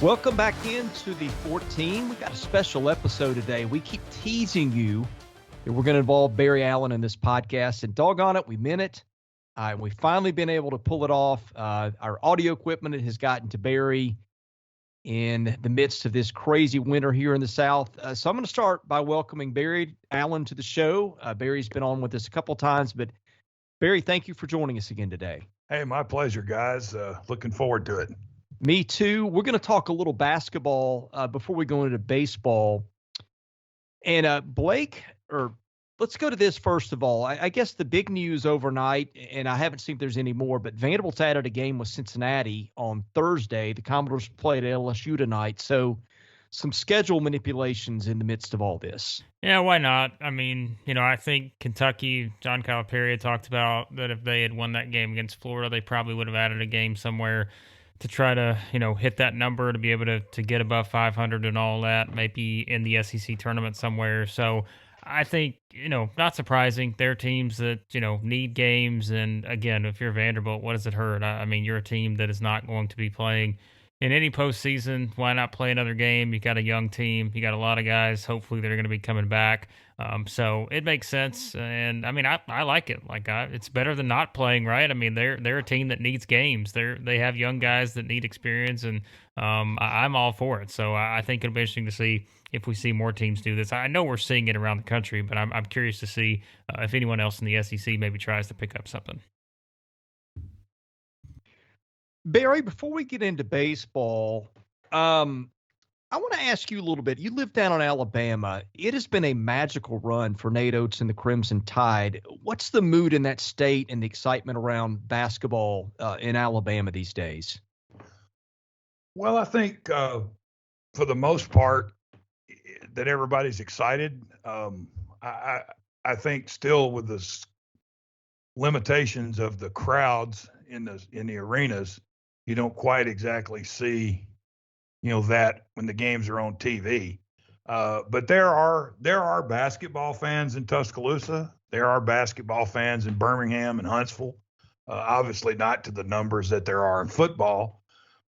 Welcome back into the 14. We got a special episode today. We keep teasing you that we're going to involve Barry Allen in this podcast, and doggone it, we meant it. We've finally been able to pull it off. Our audio equipment has gotten to Barry in the midst of this crazy winter here in the South. So I'm going to start by welcoming Barry Allen to the show. Barry's been on with us a couple times, but Barry, thank you for joining us again today. Hey, my pleasure, guys. Looking forward to it. Me too. We're going to talk a little basketball before we go into baseball. And Blake, or let's go to this first of all. I guess the big news overnight, and I haven't seen if there's any more, but Vanderbilt's added a game with Cincinnati on Thursday. The Commodores played at LSU tonight. So some schedule manipulations in the midst of all this. Yeah, why not? I mean, I think Kentucky, John Calipari had talked about that if they had won that game against Florida, they probably would have added a game somewhere to try to, hit that number to be able to get above 500 and all that, maybe in the SEC tournament somewhere. So I think, not surprising. There are teams that, need games. And again, if you're Vanderbilt, what does it hurt? I mean, you're a team that is not going to be playing in any postseason. Why not play another game? You got a young team. You got a lot of guys. Hopefully they're going to be coming back. So it makes sense. And I mean, I like it. It's better than not playing, right? I mean, they're a team that needs games. They have young guys that need experience, and I'm all for it. So I think it'll be interesting to see if we see more teams do this. I know we're seeing it around the country, but I'm curious to see if anyone else in the SEC maybe tries to pick up something. Barry, before we get into baseball, I want to ask you a little bit. You live down in Alabama. It has been a magical run for Nate Oates and the Crimson Tide. What's the mood in that state and the excitement around basketball in Alabama these days? Well, I think for the most part that everybody's excited. I think still with the limitations of the crowds in the arenas, you don't quite exactly see that when the games are on TV. But there are basketball fans in Tuscaloosa. There are basketball fans in Birmingham and Huntsville. Obviously not to the numbers that there are in football.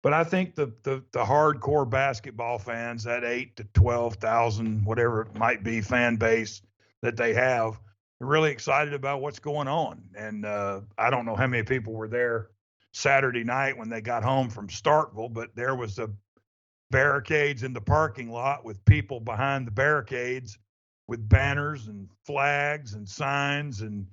But I think the hardcore basketball fans, that 8 to 12,000, whatever it might be, fan base that they have, are really excited about what's going on. And I don't know how many people were there Saturday night when they got home from Starkville, but there was a barricades in the parking lot with people behind the barricades with banners and flags and signs and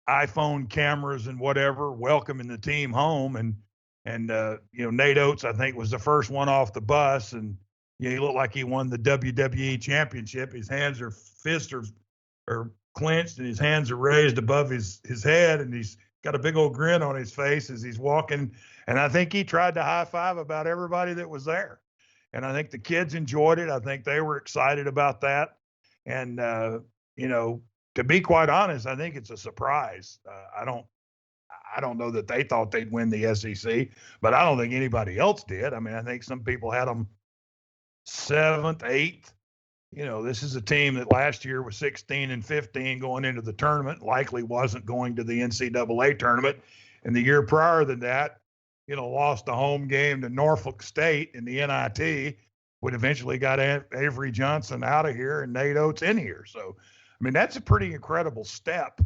iPhone cameras and whatever, welcoming the team home. And Nate Oates, I think, was the first one off the bus, and he looked like he won the WWE championship. His fists are clenched and his hands are raised above his head, and he's got a big old grin on his face as he's walking. And I think he tried to high five about everybody that was there. And I think the kids enjoyed it. I think they were excited about that. And, to be quite honest, I think it's a surprise. I don't know that they thought they'd win the SEC, but I don't think anybody else did. I mean, I think some people had them 7th, 8th. This is a team that last year was 16-15 going into the tournament, likely wasn't going to the NCAA tournament. And the year prior than that, lost a home game to Norfolk State in the NIT, would eventually got Avery Johnson out of here and Nate Oates in here. So, I mean, that's a pretty incredible step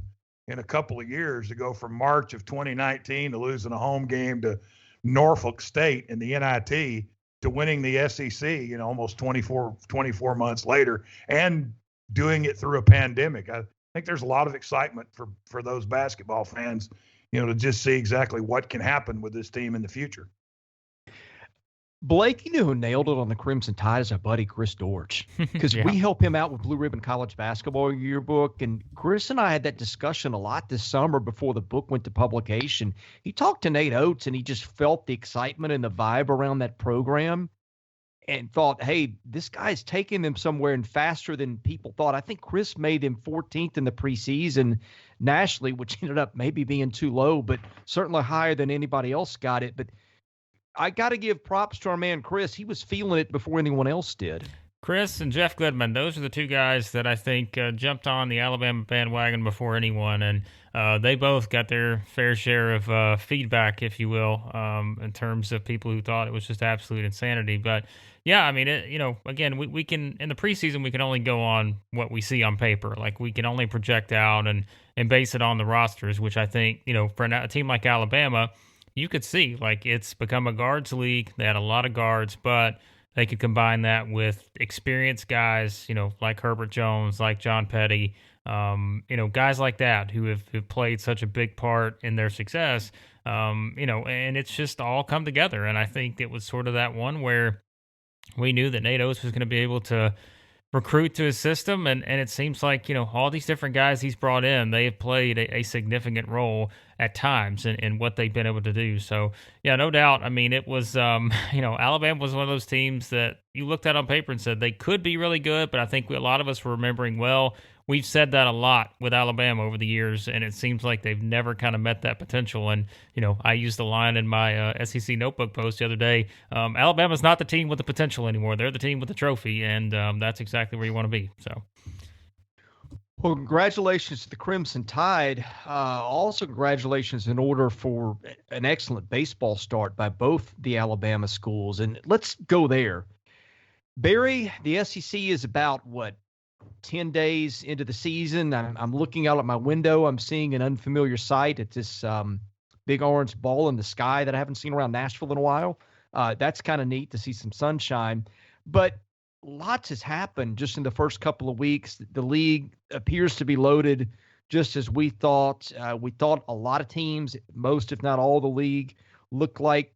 in a couple of years to go from March of 2019 to losing a home game to Norfolk State in the NIT to winning the SEC, almost 24 months later, and doing it through a pandemic. I think there's a lot of excitement for those basketball fans, to just see exactly what can happen with this team in the future. Blake, who nailed it on the Crimson Tide is our buddy Chris Dortch, because we help him out with Blue Ribbon College Basketball Yearbook. And Chris and I had that discussion a lot this summer before the book went to publication. He talked to Nate Oates, and he just felt the excitement and the vibe around that program and thought, hey, this guy's taking them somewhere and faster than people thought. I think Chris made him 14th in the preseason nationally, which ended up maybe being too low, but certainly higher than anybody else got it. But I got to give props to our man Chris. He was feeling it before anyone else did. Chris and Jeff Goodman, those are the two guys that I think jumped on the Alabama bandwagon before anyone, and they both got their fair share of feedback, if you will, in terms of people who thought it was just absolute insanity. But yeah, I mean, again, we can, in the preseason, we can only go on what we see on paper. Like, we can only project out and base it on the rosters, which I think, for a team like Alabama, you could see, like, it's become a guards league. They had a lot of guards, but they could combine that with experienced guys, like Herbert Jones, like John Petty, guys like that who've played such a big part in their success, and it's just all come together. And I think it was sort of that one where we knew that Nate Oates was going to be able to recruit to his system, and it seems like all these different guys he's brought in, they have played a significant role at times in what they've been able to do. So yeah, no doubt. I mean, it was Alabama was one of those teams that you looked at on paper and said they could be really good, but I think a lot of us were remembering, well, we've said that a lot with Alabama over the years, and it seems like they've never kind of met that potential. And, I used the line in my SEC notebook post the other day, Alabama's not the team with the potential anymore. They're the team with the trophy, and that's exactly where you want to be. So, well, congratulations to the Crimson Tide. Also, congratulations in order for an excellent baseball start by both the Alabama schools. And let's go there. Barry, the SEC is about, 10 days into the season. I'm looking out at my window. I'm seeing an unfamiliar sight. It's this big orange ball in the sky that I haven't seen around Nashville in a while. That's kind of neat to see some sunshine. But lots has happened just in the first couple of weeks. The league appears to be loaded just as we thought. We thought a lot of teams, most if not all the league, looked like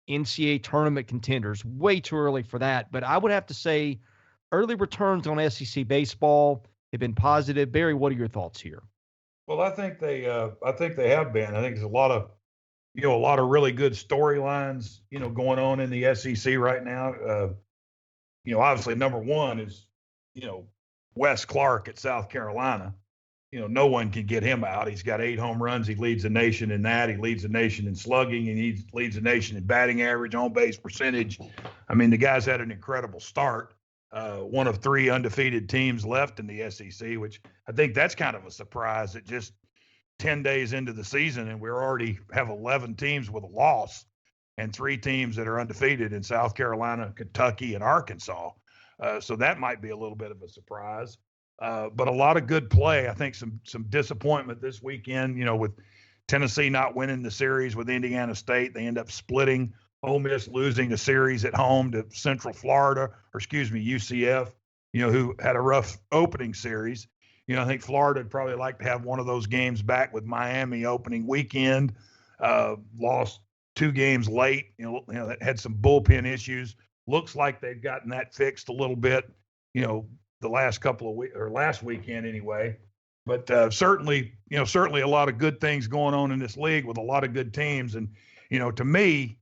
NCAA tournament contenders. Way too early for that. But I would have to say early returns on SEC baseball have been positive. Barry, what are your thoughts here? Well, I think they have been. I think there's a lot of really good storylines, going on in the SEC right now. Obviously number one is, Wes Clark at South Carolina. No one can get him out. He's got 8 home runs. He leads the nation in that. He leads the nation in slugging, and he leads the nation in batting average, on base percentage. I mean, the guy's had an incredible start. One of 3 undefeated teams left in the SEC, which I think that's kind of a surprise that just 10 days into the season and we already have 11 teams with a loss and 3 teams that are undefeated in South Carolina, Kentucky, and Arkansas. So that might be a little bit of a surprise. But a lot of good play. I think some disappointment this weekend, with Tennessee not winning the series with Indiana State. They end up splitting. Ole Miss losing the series at home to UCF, who had a rough opening series. I think Florida would probably like to have one of those games back with Miami opening weekend. Lost 2 games late, that had some bullpen issues. Looks like they've gotten that fixed a little bit, the last couple of weeks or last weekend anyway. But certainly a lot of good things going on in this league with a lot of good teams. And, to me,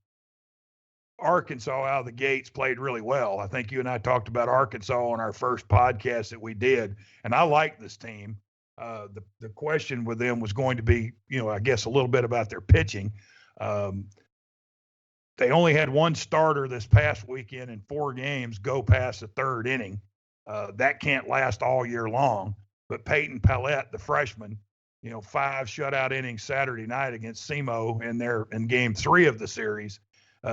Arkansas out of the gates played really well. I think you and I talked about Arkansas on our first podcast that we did, and I like this team. The question with them was going to be, I guess a little bit about their pitching. They only had 1 starter this past weekend in 4 games go past the 3rd inning. That can't last all year long. But Peyton Pallette, the freshman, 5 shutout innings Saturday night against SEMO in game 3 of the series.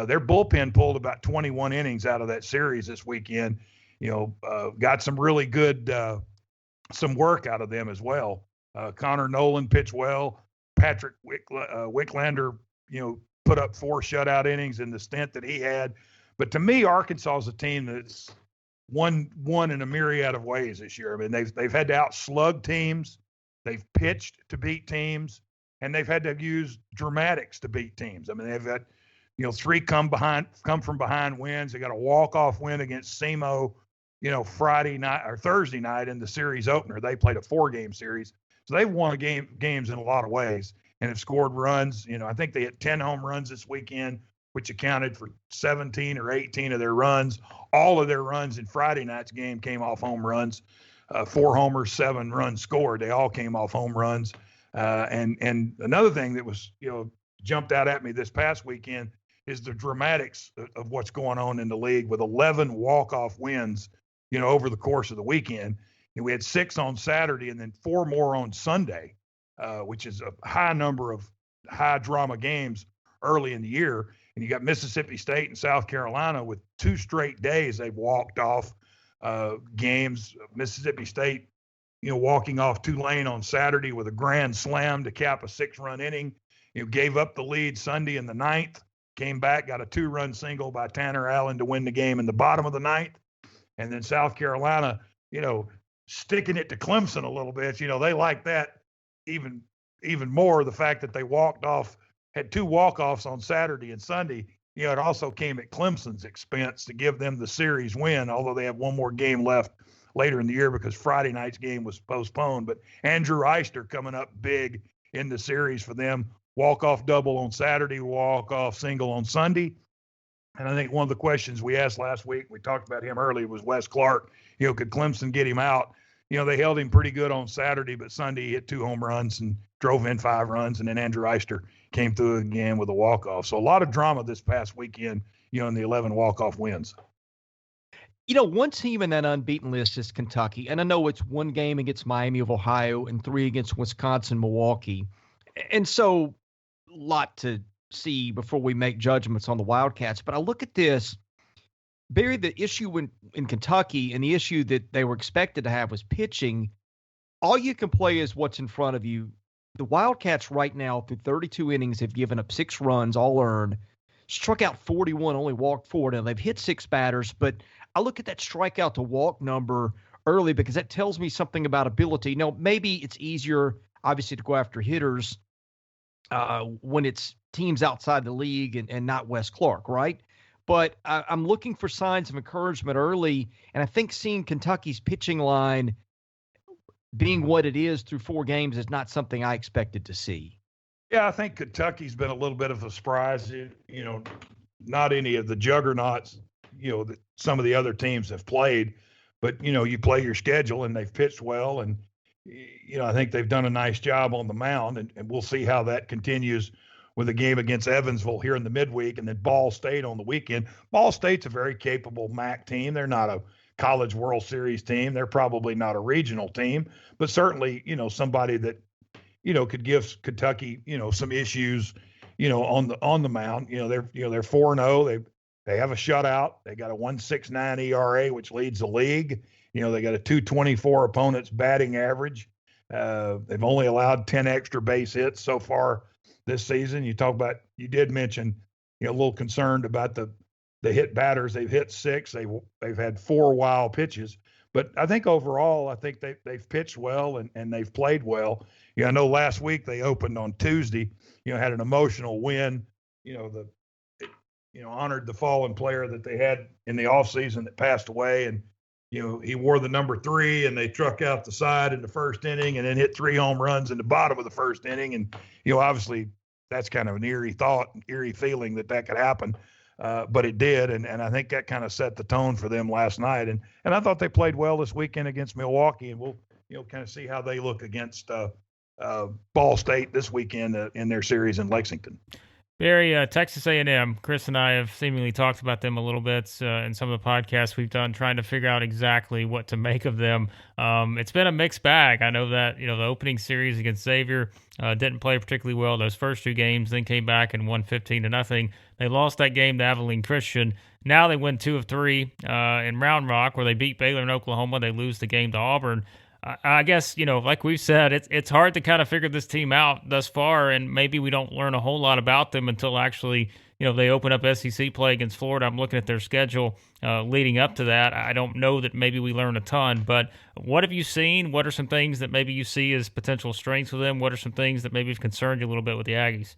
Their bullpen pulled about 21 innings out of that series this weekend. Got some really good, some work out of them as well. Connor Nolan pitched well. Patrick Wicklander, put up 4 shutout innings in the stint that he had. But to me, Arkansas is a team that's won in a myriad of ways this year. I mean, they've had to outslug teams, they've pitched to beat teams, and they've had to use dramatics to beat teams. I mean, they've had 3 come from behind wins. They got a walk-off win against SEMO, Friday night or Thursday night in the series opener. They played a 4-game series. So they've won games in a lot of ways and have scored runs. I think they hit 10 home runs this weekend, which accounted for 17 or 18 of their runs. All of their runs in Friday night's game came off home runs. 4 homers, 7 runs scored. They all came off home runs. And another thing that was, jumped out at me this past weekend is the dramatics of what's going on in the league with 11 walk-off wins over the course of the weekend. And we had 6 on Saturday and then 4 more on Sunday, which is a high number of high drama games early in the year. And you got Mississippi State and South Carolina with 2 straight days they've walked off games. Mississippi State, walking off Tulane on Saturday with a grand slam to cap a 6-run inning. Gave up the lead Sunday in the 9th, came back, got a 2-run single by Tanner Allen to win the game in the bottom of the 9th. And then South Carolina, sticking it to Clemson a little bit. They like that even more, the fact that they had 2 walk-offs on Saturday and Sunday. It also came at Clemson's expense to give them the series win, although they have one more game left later in the year because Friday night's game was postponed. But Andrew Eister coming up big in the series for them. Walk-off double on Saturday, walk-off single on Sunday. And I think one of the questions we asked last week, we talked about him earlier, was Wes Clark. Could Clemson get him out? They held him pretty good on Saturday, but Sunday he hit 2 home runs and drove in 5 runs. And then Andrew Eister came through again with a walk-off. So a lot of drama this past weekend, in the 11 walk-off wins. One team in that unbeaten list is Kentucky. And I know it's 1 game against Miami of Ohio and 3 against Wisconsin, Milwaukee. And so a lot to see before we make judgments on the Wildcats. But I look at this, Barry, the issue in Kentucky and the issue that they were expected to have was pitching. All you can play is what's in front of you. The Wildcats right now, through 32 innings, have given up 6 runs, all earned, struck out 41, only walked 4. Now, they've hit 6 batters, but I look at that strikeout to walk number early because that tells me something about ability. Now, maybe it's easier, obviously, to go after hitters when it's teams outside the league and not Wes Clark, right? But I'm looking for signs of encouragement early, and I think seeing Kentucky's pitching line being what it is through 4 games is not something I expected to see. Yeah, I think Kentucky's been a little bit of a surprise. Not any of the juggernauts, that some of the other teams have played, but, you play your schedule and they've pitched well. And, I think they've done a nice job on the mound, and we'll see how that continues with a game against Evansville here in the midweek and then Ball State on the weekend. Ball State's a very capable MAC team. They're not a College World Series team. They're probably not a regional team, but certainly, somebody that, could give Kentucky, some issues, on the mound. They're 4-0. They have a shutout. They got a 1.69 ERA, which leads the league. They got a 224 opponent's batting average. They've only allowed 10 extra base hits so far this season. You did mention, a little concerned about the hit batters. They've hit 6. They've had 4 wild pitches. But I think overall, they've pitched well and they've played well. I know last week they opened on Tuesday, had an emotional win, honored the fallen player that they had in the offseason that passed away. And, he wore the number 3 and they struck out the side in the first inning and then hit 3 home runs in the bottom of the first inning. And, obviously that's kind of an eerie feeling that could happen. But it did. And I think that kind of set the tone for them last night. And I thought they played well this weekend against Milwaukee, and we'll, kind of see how they look against Ball State this weekend in their series in Lexington. Barry, Texas A&M, Chris and I have seemingly talked about them a little bit in some of the podcasts we've done, trying to figure out exactly what to make of them. It's been a mixed bag. I know that, the opening series against Xavier didn't play particularly well those first 2 games, then came back and won 15-0. They lost that game to Abilene Christian. Now they win 2 of 3 in Round Rock, where they beat Baylor and Oklahoma. They lose the game to Auburn. I guess, like we've said, it's hard to kind of figure this team out thus far, and maybe we don't learn a whole lot about them until actually, they open up SEC play against Florida. I'm looking at their schedule leading up to that. I don't know that maybe we learn a ton, but what have you seen? What are some things that maybe you see as potential strengths with them? What are some things that maybe have concerned you a little bit with the Aggies?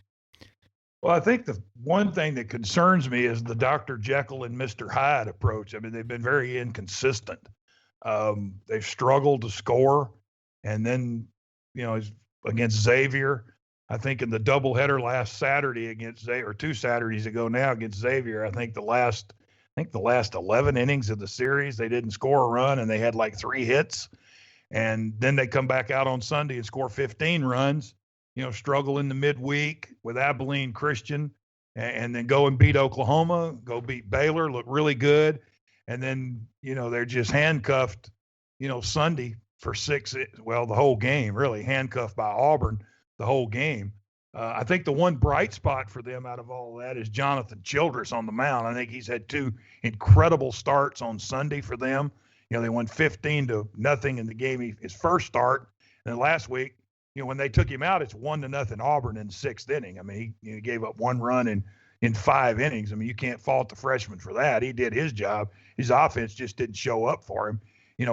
Well, I think the one thing that concerns me is the Dr. Jekyll and Mr. Hyde approach. I mean, they've been very inconsistent. They've struggled to score. And then, against Xavier, I think in the doubleheader last Saturday against Xavier, or 2 Saturdays ago now against Xavier, I think the last 11 innings of the series, they didn't score a run and they had like 3 hits. And then they come back out on Sunday and score 15 runs, struggle in the midweek with Abilene Christian, and then go and beat Oklahoma, go beat Baylor, look really good. And then, they're just handcuffed, Sunday for the whole game, really handcuffed by Auburn the whole game. I think the one bright spot for them out of all of that is Jonathan Childress on the mound. I think he's had two incredible starts on Sunday for them. They won 15-0 in the game, his first start. And then last week, when they took him out, it's 1-0 Auburn in the sixth inning. I mean, he gave up one run in 5 innings. I mean, you can't fault the freshman for that. He did his job. His offense just didn't show up for him.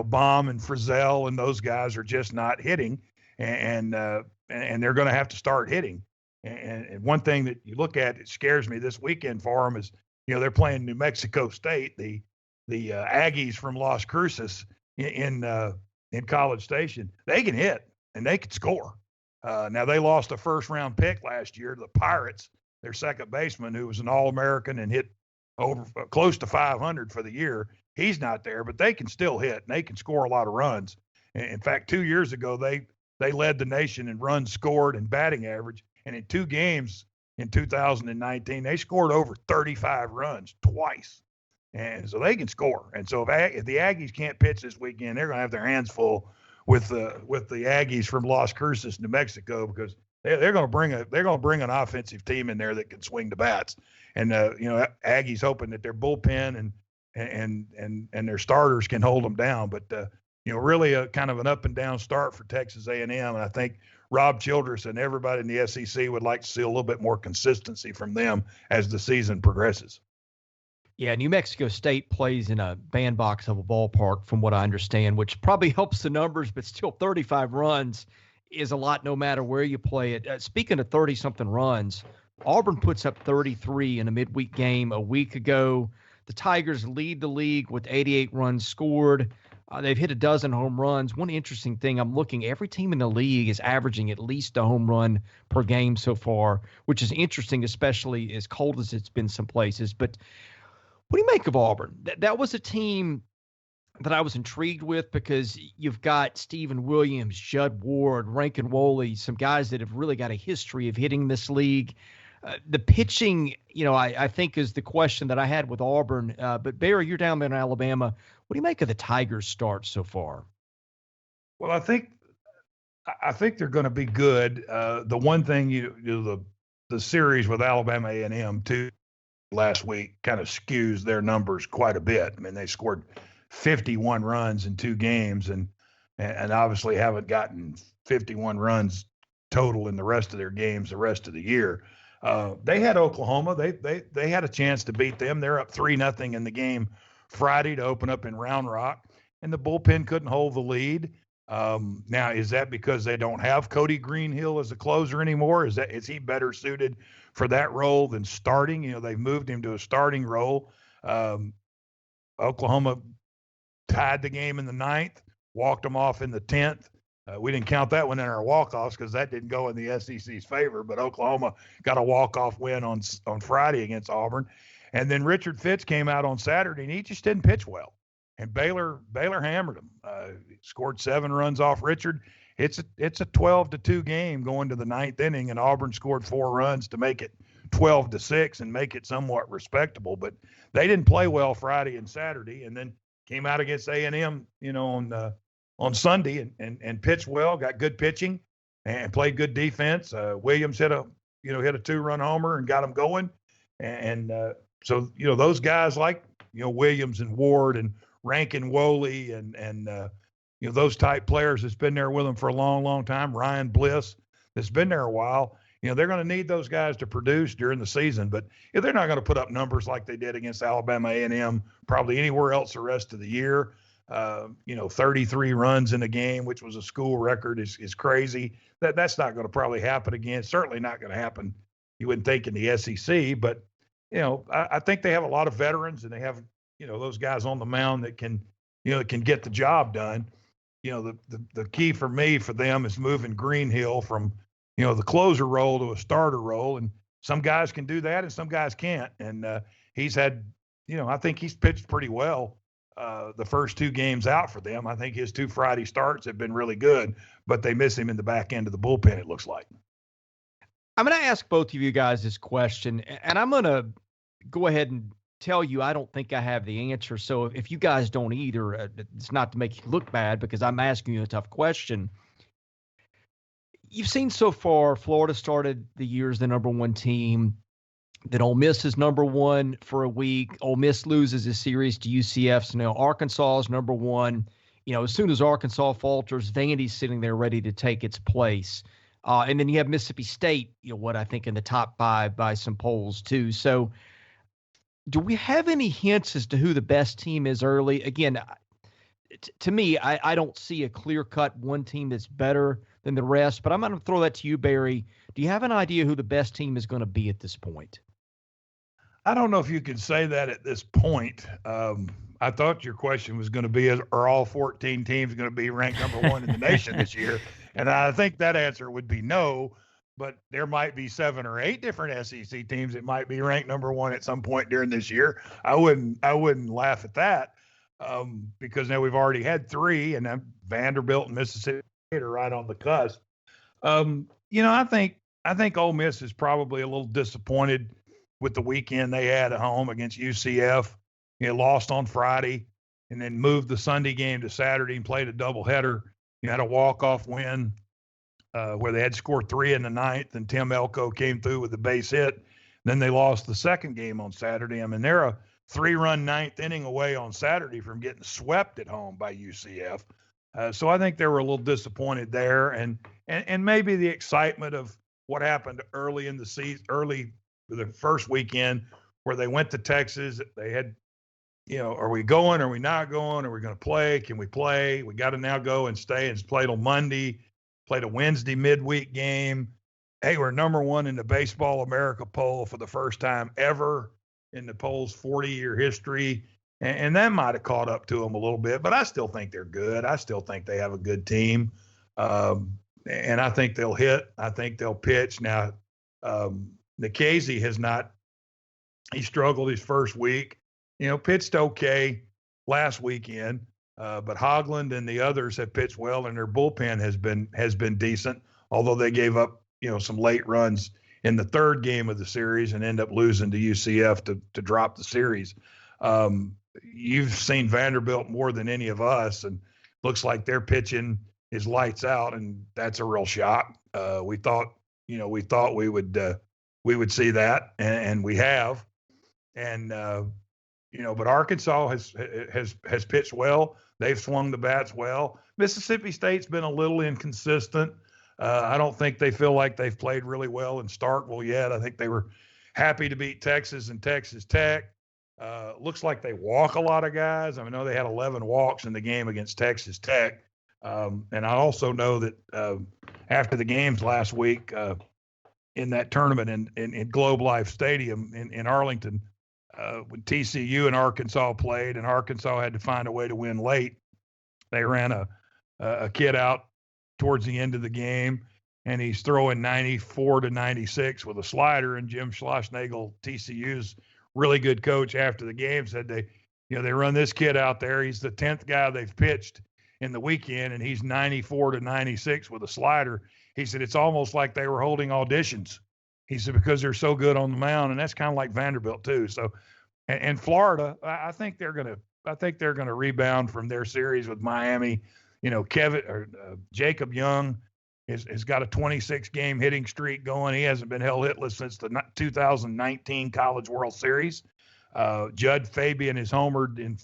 Baum and Frizzell and those guys are just not hitting, and they're going to have to start hitting. And one thing that you look at, it scares me this weekend for them is, they're playing New Mexico State, the Aggies from Las Cruces in College Station. They can hit and they can score. Now they lost a first-round pick last year to the Pirates, their second baseman, who was an All-American and hit over close to 500 for the year. He's not there, but they can still hit and they can score a lot of runs. In fact, 2 years ago, they led the nation in runs scored and batting average. And in 2 games in 2019, they scored over 35 runs twice. And so they can score. And so if the Aggies can't pitch this weekend, they're going to have their hands full with the Aggies from Las Cruces, New Mexico, because they're going to bring an offensive team in there that can swing the bats. And Aggies hoping that their bullpen and their starters can hold them down. But really a kind of an up and down start for Texas A&M. And I think Rob Childress and everybody in the SEC would like to see a little bit more consistency from them as the season progresses. Yeah, New Mexico State plays in a bandbox of a ballpark, from what I understand, which probably helps the numbers, but still 35 runs is a lot no matter where you play it. Speaking of 30-something runs, Auburn puts up 33 in a midweek game a week ago. The Tigers lead the league with 88 runs scored. They've hit a dozen home runs. One interesting thing, I'm looking, every team in the league is averaging at least a home run per game so far, which is interesting, especially as cold as it's been some places. But what do you make of Auburn? That was a team that I was intrigued with because you've got Stephen Williams, Judd Ward, Rankin Woley, some guys that have really got a history of hitting this league. The pitching, I think is the question that I had with Auburn. But Barry, you're down there in Alabama. What do you make of the Tigers' start so far? Well, I think they're going to be good. The one thing the series with Alabama A&M too last week kind of skews their numbers quite a bit. I mean, they scored 51 runs in 2 games and obviously haven't gotten 51 runs total in the rest of their games the rest of the year. They had Oklahoma. They had a chance to beat them. They're up 3-0 in the game Friday to open up in Round Rock, and the bullpen couldn't hold the lead. Now, is that because they don't have Cody Greenhill as a closer anymore? Is he better suited for that role than starting? They've moved him to a starting role. Oklahoma tied the game in the 9th, walked them off in the 10th. We didn't count that one in our walk-offs because that didn't go in the SEC's favor, but Oklahoma got a walk-off win on Friday against Auburn. And then Richard Fitz came out on Saturday, and he just didn't pitch well. And Baylor hammered him. Scored 7 runs off Richard. It's a 12-2 game going to the 9th inning, and Auburn scored 4 runs to make it 12-6 and make it somewhat respectable. But they didn't play well Friday and Saturday, and then came out against A&M, on Sunday and pitched well, got good pitching, and played good defense. Williams hit a 2-run homer and got them going, and so those guys like Williams and Ward and Rankin Woley and those type players that's been there with them for a long, long time. Ryan Bliss that's been there a while. They're going to need those guys to produce during the season, but they're not going to put up numbers like they did against Alabama A&M probably anywhere else the rest of the year. 33 runs in a game, which was a school record, is crazy. That's not going to probably happen again. Certainly not going to happen, you wouldn't think, in the SEC. But I think they have a lot of veterans, and they have those guys on the mound that can get the job done. The key for them is moving Greenhill from the closer role to a starter role, and some guys can do that and some guys can't. And he's had I think he's pitched pretty well the first 2 games out for them. I think his 2 Friday starts have been really good, but they miss him in the back end of the bullpen, it looks like. I'm going to ask both of you guys this question, and I'm going to go ahead and tell you I don't think I have the answer. So if you guys don't either, it's not to make you look bad because I'm asking you a tough question. You've seen so far, Florida started the year as the number one team. Then Ole Miss is number one for a week. Ole Miss loses a series to UCF. So now Arkansas is number one. As soon as Arkansas falters, Vandy's sitting there ready to take its place. And then you have Mississippi State, what I think in the top 5 by some polls too. So do we have any hints as to who the best team is early? Again, to me, I don't see a clear-cut one team that's better than the rest, but I'm going to throw that to you, Barry. Do you have an idea who the best team is going to be at this point? I don't know if you could say that at this point. I thought your question was going to be, are all 14 teams going to be ranked number one in the nation this year? And I think that answer would be no, but there might be 7 or 8 different SEC teams that might be ranked number one at some point during this year. I wouldn't laugh at that because now we've already had 3, and Vanderbilt and Mississippi State are right on the cusp. I think Ole Miss is probably a little disappointed with the weekend they had at home against UCF. Lost on Friday and then moved the Sunday game to Saturday and played a doubleheader. Had a walk-off win where they had scored 3 in the 9th, and Tim Elko came through with the base hit. Then they lost the second game on Saturday. I mean, they're a 3-run 9th inning away on Saturday from getting swept at home by UCF. So I think they were a little disappointed there, and maybe the excitement of what happened early in the season, the first weekend where they went to Texas. They had, are we going? Are we not going? Are we going to play? Can we play? We got to now go and stay and play till Monday. Played a Wednesday midweek game. Hey, we're number one in the Baseball America poll for the first time ever in the poll's 40-year history. And that might have caught up to them a little bit, but I still think they're good. I still think they have a good team. And I think they'll hit. I think they'll pitch. Now, Nikhazy he struggled his first week, pitched okay last weekend, but Hoagland and the others have pitched well, and their bullpen has been decent, although they gave up, some late runs in the third game of the series and end up losing to UCF to drop the series. You've seen Vanderbilt more than any of us, and looks like their pitching is lights out, and that's a real shock. We thought we would see that, and we have. And but Arkansas has pitched well. They've swung the bats well. Mississippi State's been a little inconsistent. I don't think they feel like they've played really well in Starkville yet. I think they were happy to beat Texas and Texas Tech. Looks like they walk a lot of guys. I know they had 11 walks in the game against Texas Tech. And I also know that after the games last week in that tournament in Globe Life Stadium in Arlington, when TCU and Arkansas played and Arkansas had to find a way to win late, they ran a kid out towards the end of the game, and he's throwing 94 to 96 with a slider. And Jim Schlossnagel, TCU's really good coach, after the game said they run this kid out there. He's the 10th guy they've pitched in the weekend, and he's 94 to 96 with a slider. He said it's almost like they were holding auditions. He said because they're so good on the mound, and that's kind of like Vanderbilt too. So, and Florida, I think they're gonna rebound from their series with Miami. Jacob Young has got a 26-game hitting streak going. He hasn't been held hitless since the 2019 College World Series. Judd Fabian has homered in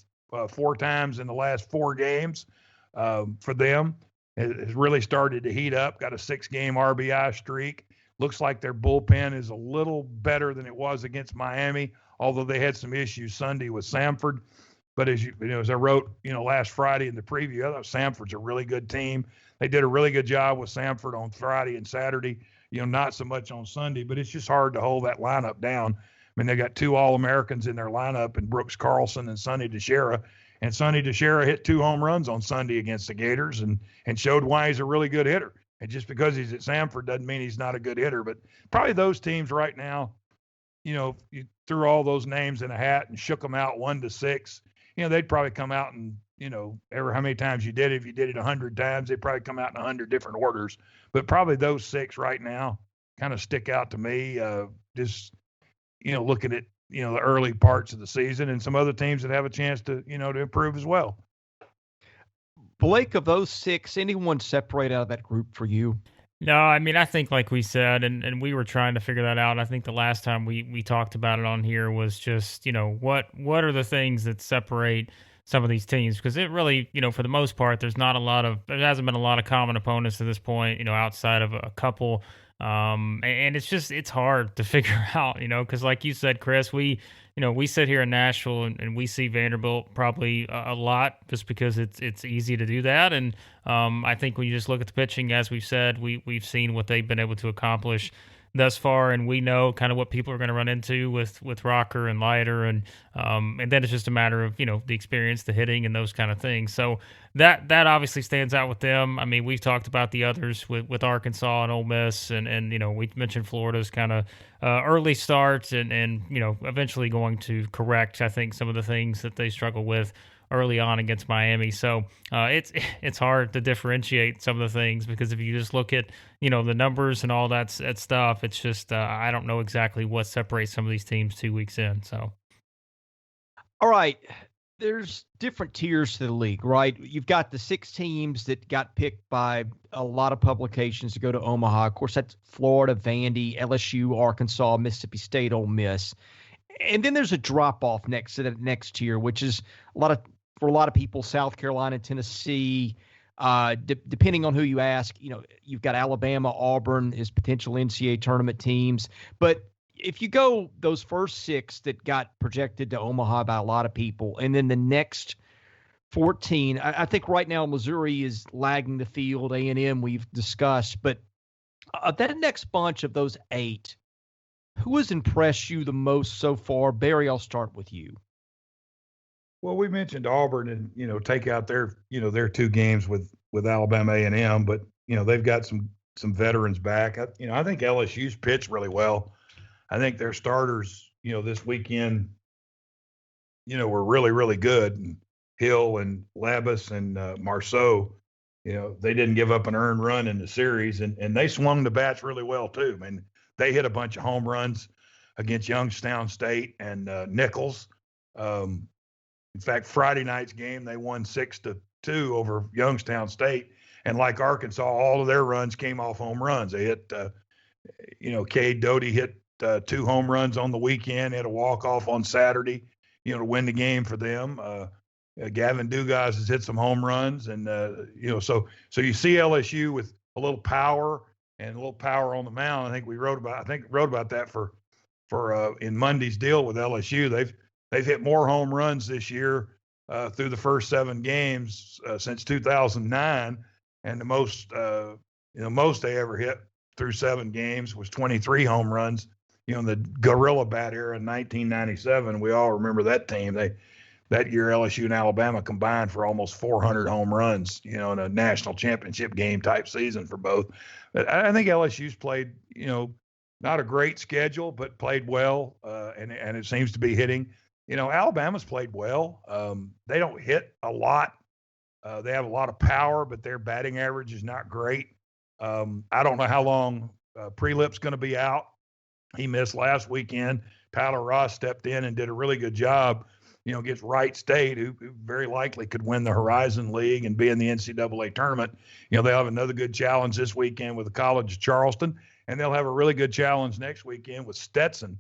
4 times in the last 4 games for them. Has really started to heat up. Got a 6-game RBI streak. Looks like their bullpen is a little better than it was against Miami, although they had some issues Sunday with Samford. But as I wrote, last Friday in the preview, I thought Samford's a really good team. They did a really good job with Samford on Friday and Saturday, not so much on Sunday, but it's just hard to hold that lineup down. I mean, they got 2 All-Americans in their lineup, and Brooks Carlson and Sonny DeShera. And Sonny DeShera hit 2 home runs on Sunday against the Gators and showed why he's a really good hitter. And just because he's at Samford doesn't mean he's not a good hitter. But probably those teams right now, you threw all those names in a hat and shook them out 1-6. They'd probably come out and, ever how many times you did it, if you did it 100 times, they'd probably come out in 100 different orders. But probably those 6 right now kind of stick out to me. Just, looking at the early parts of the season, and some other teams that have a chance to improve as well. Blake, of those six, anyone separate out of that group for you? No, I mean, I think like we said, and we were trying to figure that out. I think the last time we talked about it on here was just, what are the things that separate some of these teams? Because it really, for the most part, there hasn't been a lot of common opponents to this point, outside of a couple. And it's hard to figure out, because like you said, Chris, we sit here in Nashville and we see Vanderbilt probably a lot just because it's easy to do that. And I think when you just look at the pitching, as we've said, we've seen what they've been able to accomplish thus far, and we know kind of what people are going to run into with Rocker and Leiter, and then it's just a matter of the experience, the hitting, and those kind of things. So that obviously stands out with them. I mean, we've talked about the others with Arkansas and Ole Miss, and we mentioned Florida's kind of early starts and eventually going to correct, I think, some of the things that they struggle with early on against Miami. So it's hard to differentiate some of the things, because if you just look at the numbers and all that stuff, it's just I don't know exactly what separates some of these teams 2 weeks in. So, all right, there's different tiers to the league, right? You've got the 6 teams that got picked by a lot of publications to go to Omaha. Of course, that's Florida, Vandy, LSU, Arkansas, Mississippi State, Ole Miss. And then there's a drop-off next to that next tier, which is for a lot of people, South Carolina, Tennessee. Depending on who you ask, you've got Alabama, Auburn as potential NCAA tournament teams. But if you go those first 6 that got projected to Omaha by a lot of people, and then the next 14, I think right now Missouri is lagging the field. A&M we've discussed, but that next bunch of those 8, who has impressed you the most so far? Barry, I'll start with you. Well, we mentioned Auburn and, take out their 2 games with Alabama A&M, but, they've got some veterans back. I think LSU's pitched really well. I think their starters, this weekend, were really, really good. And Hill and Labus and Marceau, they didn't give up an earned run in the series, and they swung the bats really well too. I mean, they hit a bunch of home runs against Youngstown State and Nichols. In fact, Friday night's game, they won 6-2 over Youngstown State. And like Arkansas, all of their runs came off home runs. They hit, Cade Doty hit 2 home runs on the weekend, had a walk-off on Saturday, to win the game for them. Gavin Dugas has hit some home runs. And, so you see LSU with a little power and a little power on the mound. I think wrote about that for in Monday's deal with LSU. They've hit more home runs this year through the first 7 games since 2009, and the most they ever hit through 7 games was 23 home runs. In the Gorilla Bat era in 1997, we all remember that team. That year LSU and Alabama combined for almost 400 home runs. In a national championship game type season for both. But I think LSU's played not a great schedule, but played well, and it seems to be hitting. Alabama's played well. They don't hit a lot. They have a lot of power, but their batting average is not great. I don't know how long Prelip's going to be out. He missed last weekend. Tyler Ross stepped in and did a really good job, against Wright State, who very likely could win the Horizon League and be in the NCAA tournament. They'll have another good challenge this weekend with the College of Charleston, and they'll have a really good challenge next weekend with Stetson.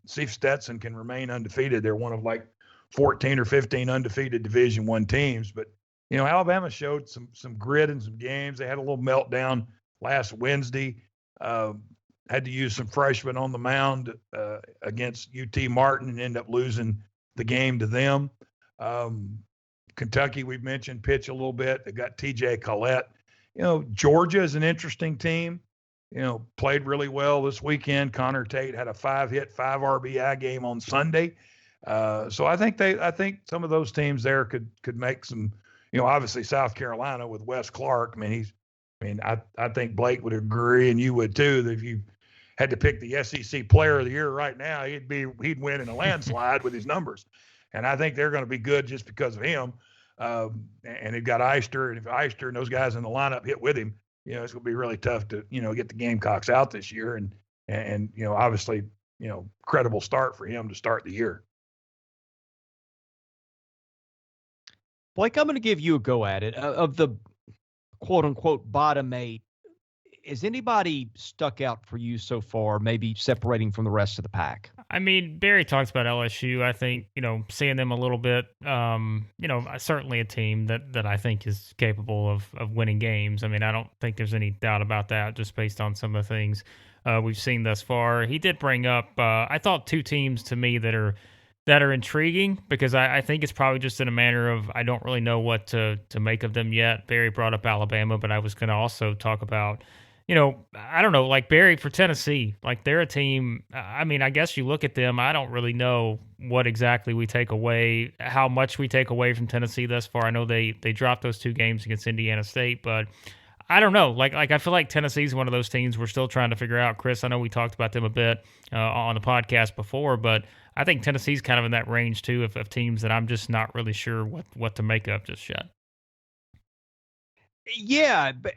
See if Stetson can remain undefeated. They're one of like 14 or 15 undefeated Division I teams. But, Alabama showed some grit in some games. They had a little meltdown last Wednesday. Had to use some freshmen on the mound against UT Martin and end up losing the game to them. Kentucky, we've mentioned, pitch a little bit. They got TJ Collette. Georgia is an interesting team. Played really well this weekend. Connor Tate had a 5-hit, 5 RBI game on Sunday. So I think some of those teams there could make some, obviously South Carolina with Wes Clark. I think Blake would agree, and you would too, that if you had to pick the SEC player of the year right now, he'd win in a landslide with his numbers. And I think they're going to be good just because of him. And they've got Eister, and if Eister and those guys in the lineup hit with him, it's going to be really tough to, get the Gamecocks out this year. And obviously, credible start for him to start the year. Blake, I'm going to give you a go at it. Of the quote unquote bottom 8, is anybody stuck out for you so far, maybe separating from the rest of the pack? I mean, Barry talks about LSU. I think, seeing them a little bit, certainly a team that I think is capable of winning games. I mean, I don't think there's any doubt about that just based on some of the things we've seen thus far. He did bring up, I thought, 2 teams to me that are intriguing, because I think it's probably just in a manner of I don't really know what to make of them yet. Barry brought up Alabama, but I was going to also talk about, I don't know, like Barry for Tennessee. Like, they're a team. I mean, I guess you look at them, I don't really know what exactly we take away, how much we take away from Tennessee thus far. I know they dropped those 2 games against Indiana State, but I don't know. Like I feel like Tennessee's one of those teams we're still trying to figure out. Chris, I know we talked about them a bit on the podcast before, but I think Tennessee's kind of in that range too of teams that I'm just not really sure what to make of just yet. Yeah, but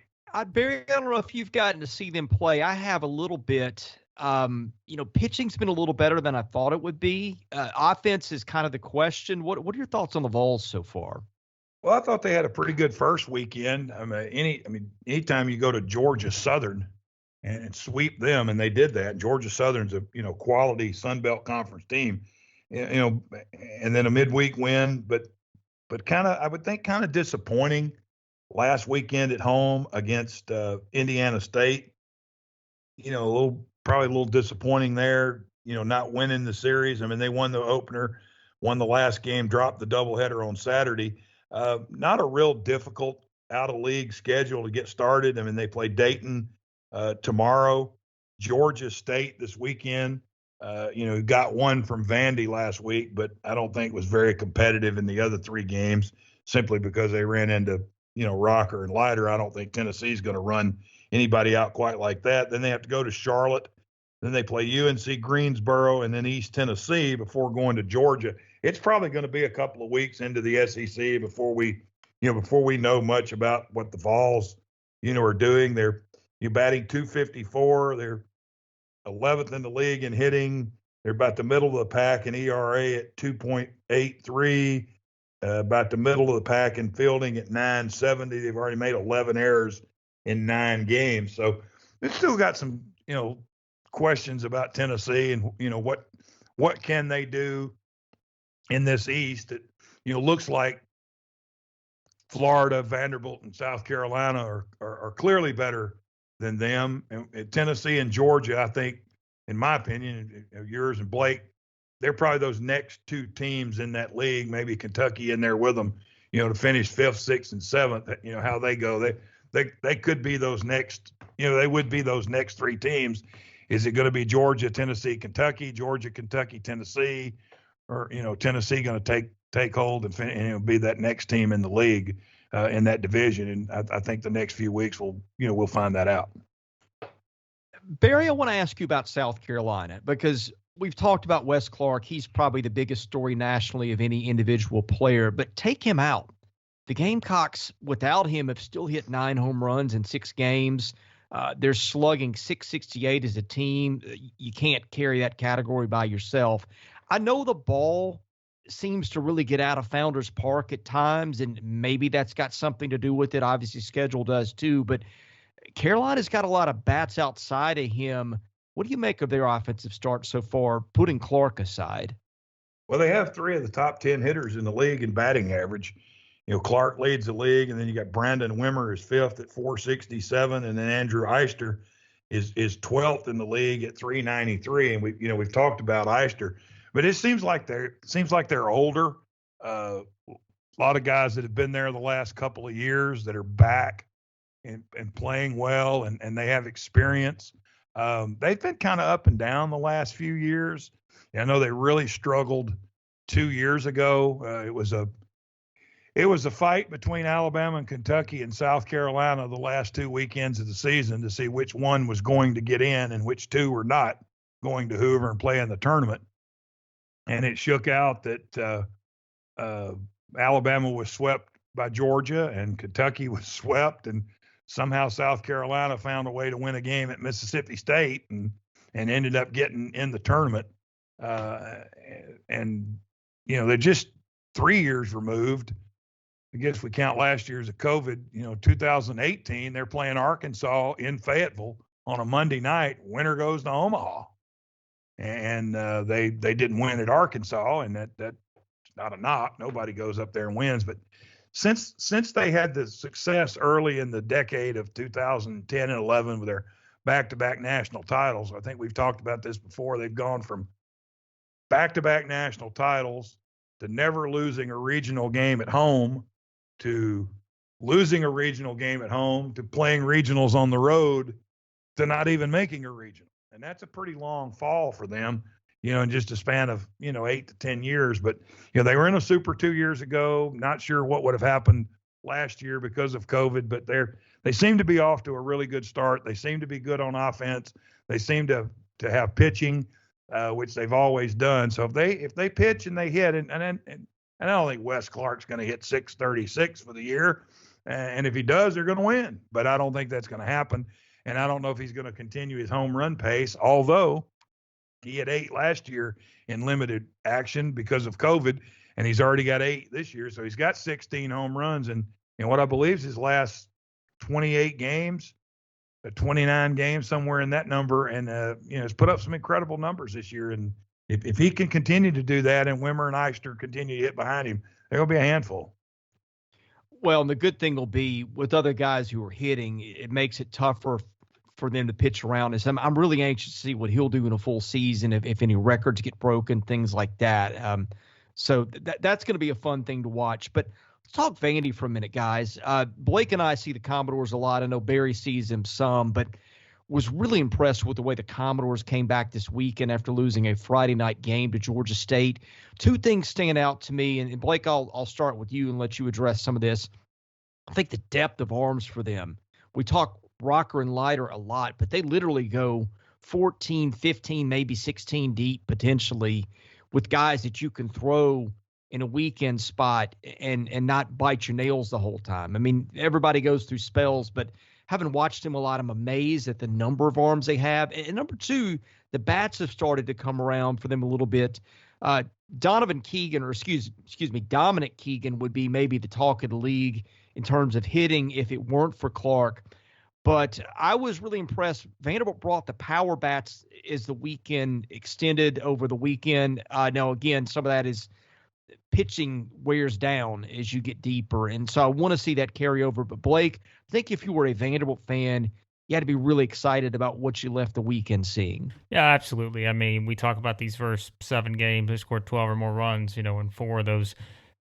Barry, I don't know if you've gotten to see them play. I have a little bit. Pitching's been a little better than I thought it would be. Offense is kind of the question. What are your thoughts on the Vols so far? Well, I thought they had a pretty good first weekend. Anytime you go to Georgia Southern and sweep them, and they did that. Georgia Southern's a quality Sun Belt Conference team, and then a midweek win, but kind of, I would think, kind of disappointing last weekend at home against Indiana State. Probably a little disappointing there. Not winning the series. I mean, they won the opener, won the last game, dropped the doubleheader on Saturday. Not a real difficult out-of-league schedule to get started. I mean, they play Dayton tomorrow, Georgia State this weekend. Got one from Vandy last week, but I don't think was very competitive in the other 3 games simply because they ran into, Rocker and Leiter. I don't think Tennessee's going to run anybody out quite like that. Then they have to go to Charlotte. Then they play UNC Greensboro and then East Tennessee before going to Georgia. It's probably going to be a couple of weeks into the SEC before we know much about what the Vols, are doing. They're batting .254. They're 11th in the league in hitting. They're about the middle of the pack in ERA at 2.83. About the middle of the pack in fielding at 9.70. They've already made 11 errors in 9 games. So they've still got some, questions about Tennessee and, what can they do in this East that, looks like Florida, Vanderbilt, and South Carolina are clearly better than them. And Tennessee and Georgia, I think, in my opinion, yours and Blake, they're probably those next 2 teams in that league, maybe Kentucky in there with them, to finish 5th, 6th, and 7th. How they go. They could be those next, they would be those next 3 teams. Is it going to be Georgia, Tennessee, Kentucky, Georgia, Kentucky, Tennessee, or Tennessee going to take hold and be that next team in the league in that division? And I think the next few weeks we'll find that out. Barry, I want to ask you about South Carolina because we've talked about Wes Clark. He's probably the biggest story nationally of any individual player, but take him out. The Gamecocks, without him, have still hit 9 home runs in 6 games. They're slugging .668 as a team. You can't carry that category by yourself. I know the ball seems to really get out of Founders Park at times, and maybe that's got something to do with it. Obviously, schedule does too, but Carolina's got a lot of bats outside of him. What do you make of their offensive start so far, putting Clark aside? Well, they have 3 of the top 10 hitters in the league in batting average. Clark leads the league, and then you got Brandon Wimmer is 5th at 467, and then Andrew Eister is 12th in the league at 393. And we've talked about Eister, but it seems like they're older. A lot of guys that have been there the last couple of years that are back and playing well, and they have experience. They've been kind of up and down the last few years. I know they really struggled 2 years ago. It was a fight between Alabama and Kentucky and South Carolina the last 2 weekends of the season to see which one was going to get in and which 2 were not going to Hoover and play in the tournament. And it shook out that Alabama was swept by Georgia and Kentucky was swept, and somehow South Carolina found a way to win a game at Mississippi State, and and ended up getting in the tournament. And they're just 3 years removed. I guess we count last year as a COVID, 2018, they're playing Arkansas in Fayetteville on a Monday night. Winner goes to Omaha. And they didn't win at Arkansas, and that's not a knock. Nobody goes up there and wins. But since they had the success early in the decade of 2010 and 11 with their back-to-back national titles, I think we've talked about this before, they've gone from back-to-back national titles to never losing a regional game at home to losing a regional game at home to playing regionals on the road to not even making a regional. And that's a pretty long fall for them, in just a span of, 8 to 10 years. But, they were in a Super 2 years ago. Not sure what would have happened last year because of COVID, but they seem to be off to a really good start. They seem to be good on offense. They seem to have pitching, which they've always done. So if they pitch and they hit, and I don't think Wes Clark's going to hit 636 for the year. And if he does, they're going to win. But I don't think that's going to happen. And I don't know if he's going to continue his home run pace, although he had 8 last year in limited action because of COVID, and he's already got 8 this year. So he's got 16 home runs. And what I believe is his last 28 games, 29 games, somewhere in that number. And, has put up some incredible numbers this year. And if he can continue to do that and Wimmer and Eister continue to hit behind him, they're going to be a handful. Well, and the good thing will be with other guys who are hitting, it makes it tougher for them to pitch around us. I'm really anxious to see what he'll do in a full season, if any records get broken, things like that. So that's going to be a fun thing to watch. But let's talk Vandy for a minute, guys. Blake and I see the Commodores a lot. I know Barry sees them some, but was really impressed with the way the Commodores came back this weekend after losing a Friday night game to Georgia State. 2 things stand out to me, and Blake, I'll start with you and let you address some of this. I think the depth of arms for them. We talk rocker and lighter a lot, but they literally go 14, 15, maybe 16 deep potentially with guys that you can throw in a weekend spot and not bite your nails the whole time. I mean, everybody goes through spells, but having watched him a lot, I'm amazed at the number of arms they have. And number 2, the bats have started to come around for them a little bit. Dominic Keegan would be maybe the talk of the league in terms of hitting if it weren't for Clark. But I was really impressed. Vanderbilt brought the power bats as the weekend extended over the weekend. Now, again, some of that is pitching wears down as you get deeper. And so I want to see that carry over. But Blake, I think if you were a Vanderbilt fan, you had to be really excited about what you left the weekend seeing. Yeah, absolutely. I mean, we talk about these first 7 games. They scored 12 or more runs, in 4 of those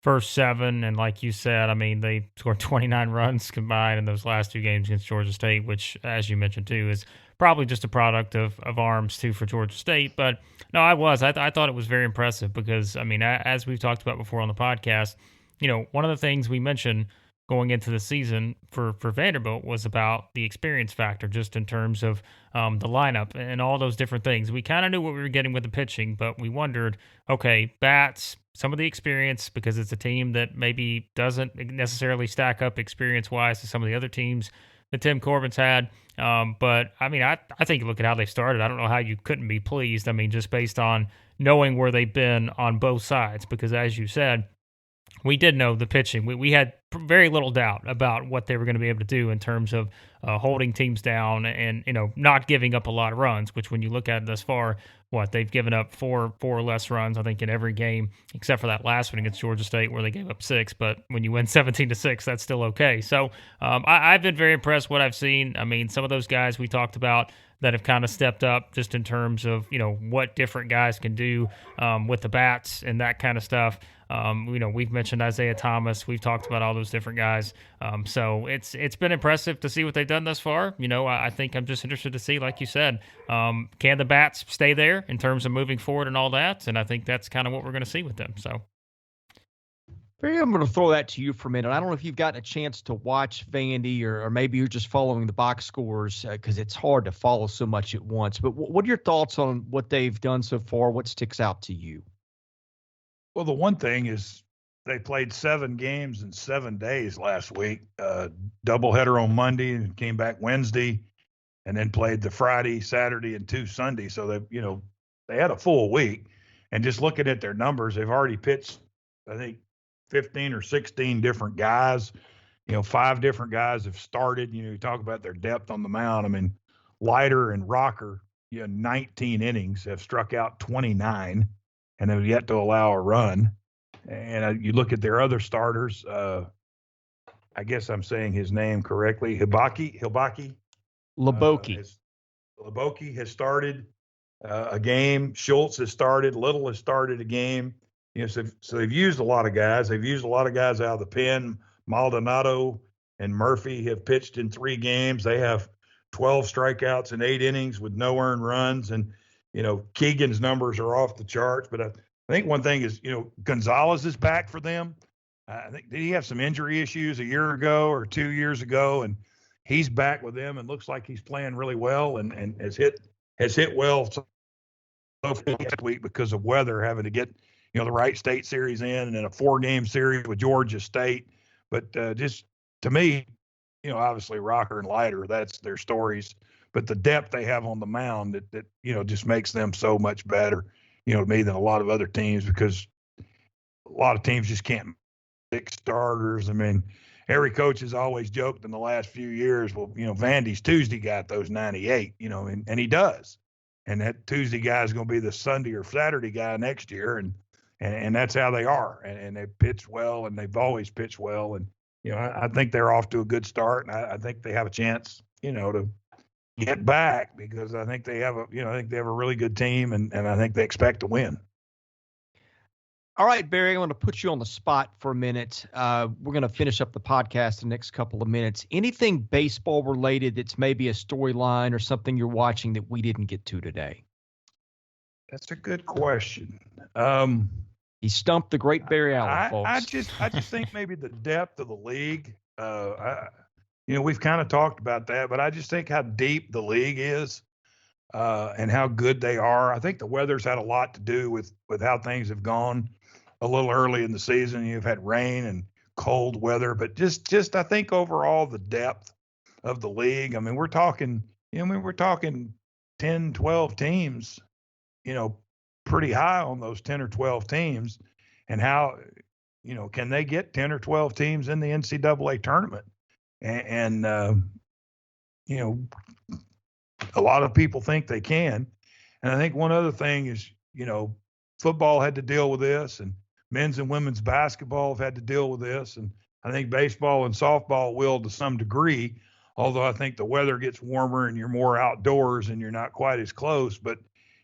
first 7. And like you said, I mean, they scored 29 runs combined in those last 2 games against Georgia State, which, as you mentioned too, is probably just a product of arms too for Georgia State. But no, I thought it was very impressive because, I mean, as we've talked about before on the podcast, one of the things we mentioned going into the season for Vanderbilt was about the experience factor, just in terms of the lineup and all those different things. We kind of knew what we were getting with the pitching, but we wondered, okay, bats, some of the experience, because it's a team that maybe doesn't necessarily stack up experience-wise to some of the other teams that Tim Corbin's had. But, I mean, I think you look at how they started. I don't know how you couldn't be pleased. I mean, just based on knowing where they've been on both sides, because as you said, we did know the pitching. We had very little doubt about what they were going to be able to do in terms of holding teams down and, not giving up a lot of runs, which when you look at it thus far, they've given up four or less runs, I think, in every game, except for that last one against Georgia State where they gave up 6. But when you win 17-6, that's still okay. So I've been very impressed what I've seen. I mean, some of those guys we talked about that have kind of stepped up just in terms of, what different guys can do with the bats and that kind of stuff. We've mentioned Isaiah Thomas. We've talked about all those different guys. So it's been impressive to see what they've done thus far. I think I'm just interested to see, like you said, can the bats stay there in terms of moving forward and all that? And I think that's kind of what we're going to see with them. So. Barry, I'm going to throw that to you for a minute. I don't know if you've gotten a chance to watch Vandy or maybe you're just following the box scores because it's hard to follow so much at once. But what are your thoughts on what they've done so far? What sticks out to you? Well, the one thing is they played 7 games in 7 days last week, doubleheader on Monday and came back Wednesday. and then played the Friday, Saturday, and 2 Sundays. So they had a full week. And just looking at their numbers, they've already pitched, I think, 15 or 16 different guys. 5 different guys have started. You talk about their depth on the mound. I mean, Leiter and Rocker, 19 innings, have struck out 29 and have yet to allow a run. And you look at their other starters. I guess I'm saying his name correctly. Hibaki. Leboki has started a game. Schultz has started. Little has started a game. So they've used a lot of guys. They've used a lot of guys out of the pen. Maldonado and Murphy have pitched in 3 games. They have 12 strikeouts in 8 innings with no earned runs. And, Keegan's numbers are off the charts. But I think one thing is, Gonzalez is back for them. I think, did he have some injury issues a year ago or 2 years ago? And he's back with them and looks like he's playing really well and has hit well so far this week because of weather, having to get, the Wright State series in and then a 4-game series with Georgia State. But just to me, obviously Rocker and Leiter, that's their stories. But the depth they have on the mound that just makes them so much better, to me than a lot of other teams, because a lot of teams just can't pick starters. I mean, every coach has always joked in the last few years, well, Vandy's Tuesday got those 98, and he does. And that Tuesday guy is going to be the Sunday or Saturday guy next year. And that's how they are. And they pitch well, and they've always pitched well. And, I think they're off to a good start. And I think they have a chance, to get back, because I think they have a really good team, and I think they expect to win. All right, Barry, I want to put you on the spot for a minute. We're going to finish up the podcast in the next couple of minutes. Anything baseball related that's maybe a storyline or something you're watching that we didn't get to today? That's a good question. He stumped the great Barry Allen, folks. I just think maybe the depth of the league. We've kind of talked about that, but I just think how deep the league is and how good they are. I think the weather's had a lot to do with how things have gone a little early in the season. You've had rain and cold weather, but just I think overall the depth of the league. I mean, we're talking 10, 12 teams, pretty high on those 10 or 12 teams, and how, can they get 10 or 12 teams in the NCAA tournament? And a lot of people think they can. And I think one other thing is, football had to deal with this, and men's and women's basketball have had to deal with this. And I think baseball and softball will to some degree, although I think the weather gets warmer and you're more outdoors and you're not quite as close. But,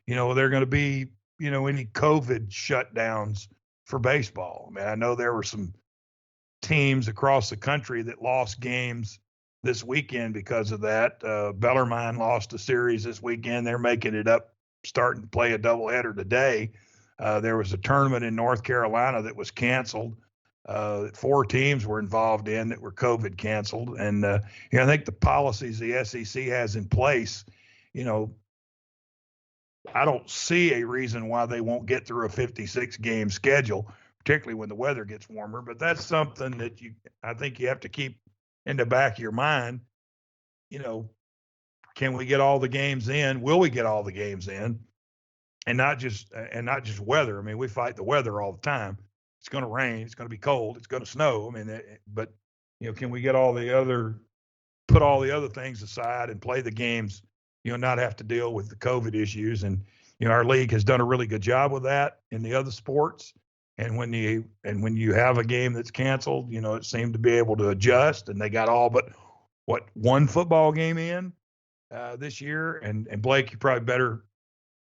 they're going to be, any COVID shutdowns for baseball. I mean, I know there were some teams across the country that lost games this weekend because of that. Bellarmine lost a series this weekend. They're making it up, starting to play a doubleheader today. There was a tournament in North Carolina that was canceled. 4 teams were involved in that were COVID canceled. And, I think the policies the SEC has in place, I don't see a reason why they won't get through a 56-game schedule, particularly when the weather gets warmer. But that's something that I think you have to keep in the back of your mind. Can we get all the games in? Will we get all the games in? And not just weather. I mean, we fight the weather all the time. It's going to rain. It's going to be cold. It's going to snow. I mean, but can we get put all the other things aside and play the games? Not have to deal with the COVID issues. And our league has done a really good job with that in the other sports. And when you have a game that's canceled, it seemed to be able to adjust, and they got all but one football game in this year. And Blake, you're probably better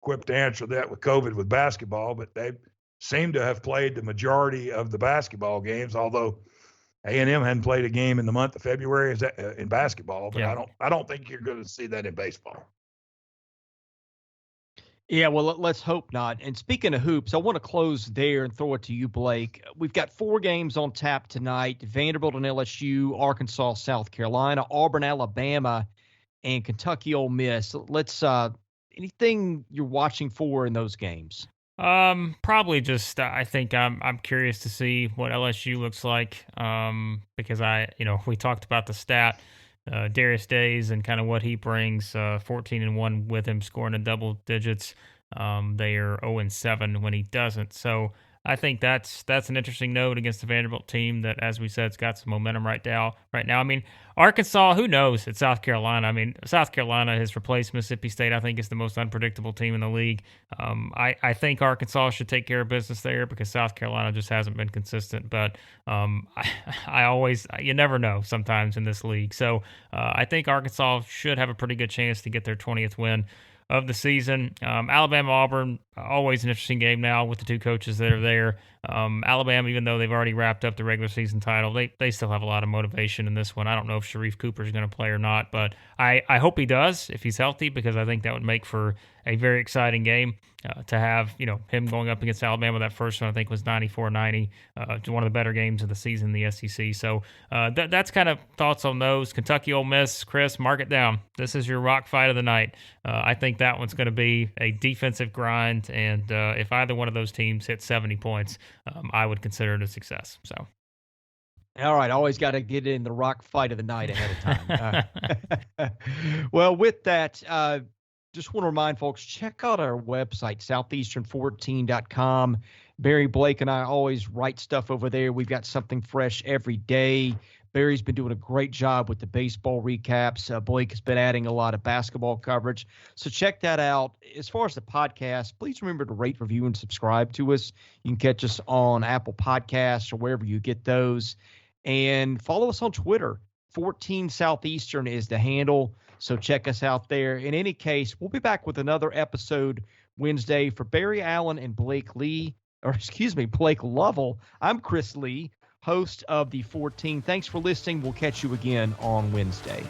equipped to answer that with COVID with basketball, but they seem to have played the majority of the basketball games, although A&M hadn't played a game in the month of February in basketball, but yeah. I don't think you're going to see that in baseball. Yeah, well, let's hope not. And speaking of hoops, I want to close there and throw it to you, Blake. We've got 4 games on tap tonight: Vanderbilt and LSU, Arkansas, South Carolina, Auburn, Alabama, and Kentucky, Ole Miss. Let's anything you're watching for in those games? Probably just I think I'm curious to see what LSU looks like. Because we talked about the stat Darius Days and kind of what he brings, 14-1 with him scoring in double digits. They are 0-7 when he doesn't. So I think that's an interesting note against the Vanderbilt team that, as we said, it's got some momentum right now. I mean, Arkansas, who knows at South Carolina? I mean, South Carolina has replaced Mississippi State. I think is the most unpredictable team in the league. I think Arkansas should take care of business there because South Carolina just hasn't been consistent. But you never know sometimes in this league. So I think Arkansas should have a pretty good chance to get their 20th win of the season. Alabama-Auburn, always an interesting game now with the two coaches that are there. Alabama, even though they've already wrapped up the regular season title, they still have a lot of motivation in this one. I don't know if Sharif Cooper is going to play or not, but I hope he does if he's healthy, because I think that would make for a very exciting game to have, him going up against Alabama. That first one, I think, was 94-90, one of the better games of the season in the SEC. So that's kind of thoughts on those. Kentucky, Ole Miss, Chris, mark it down. This is your rock fight of the night. I think that one's going to be a defensive grind, and if either one of those teams hit 70 points, I would consider it a success. So. All right, always got to get in the rock fight of the night ahead of time. Well, with that, just want to remind folks, check out our website, southeastern14.com. Barry, Blake, and I always write stuff over there. We've got something fresh every day. Barry's been doing a great job with the baseball recaps. Blake has been adding a lot of basketball coverage. So check that out. As far as the podcast, please remember to rate, review, and subscribe to us. You can catch us on Apple Podcasts or wherever you get those. And follow us on Twitter. 14 Southeastern is the handle. So check us out there. In any case, we'll be back with another episode Wednesday. For Barry Allen and Blake Lovell, I'm Chris Lee, host of the 14. Thanks for listening. We'll catch you again on Wednesday.